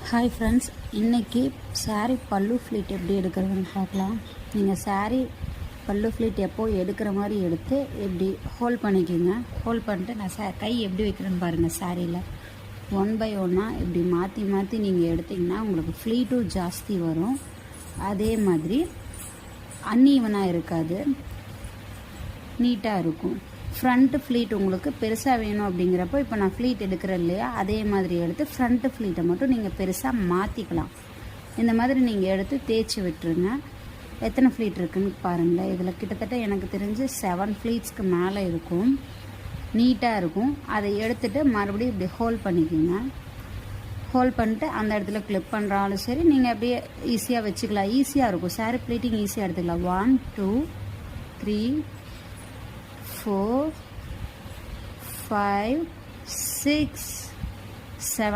Hi friends, இன்றைக்கி saree பல்லு pleat எப்படி எடுக்கிறதுன்னு பார்க்கலாம். நீங்கள் saree பல்லு ஃப்ளீட் எப்போ எடுக்கிற மாதிரி எடுத்து எப்படி ஹோல்ட் பண்ணிக்கோங்க. ஹோல்ட் பண்ணிட்டு நான் கை எப்படி வைக்கிறேன்னு பாருங்கள். சாரியில் 1 by 1 இப்படி மாற்றி மாற்றி நீங்கள் எடுத்திங்கன்னா உங்களுக்கு ஃப்ளீட்டும் ஜாஸ்தி வரும். அதே மாதிரி அன்ஈவனாக இருக்காது, நீட்டாக இருக்கும். ஃப்ரண்ட்டு ஃப்ளீட் உங்களுக்கு பெருசாக வேணும் அப்படிங்கிறப்போ இப்போ நான் ஃப்ளீட் எடுக்கிறேன் இல்லையா, அதே மாதிரி எடுத்து ஃப்ரண்ட்டு ஃப்ளீட்டை மட்டும் நீங்கள் பெருசாக மாற்றிக்கலாம். இந்த மாதிரி நீங்கள் எடுத்து தேய்ச்சி விட்டுருங்க. எத்தனை ஃப்ளீட் இருக்குதுன்னு பாருங்களேன். இதில் கிட்டத்தட்ட எனக்கு தெரிஞ்சு 7 ஃப்ளீட்ஸ்க்கு மேலே இருக்கும். நீட்டாக இருக்கும். அதை எடுத்துகிட்டு மறுபடியும் இப்படி ஹோல்ட் பண்ணிக்கோங்க. ஹோல்ட் பண்ணிட்டு அந்த இடத்துல கிளிப் பண்ணுறாலும் சரி, நீங்கள் அப்படியே ஈஸியாக வச்சுக்கலாம். ஈஸியாக இருக்கும். saree ப்ளீட்டிங் ஈஸியாக எடுத்துக்கலாம். 1 2 3 4 5 6 7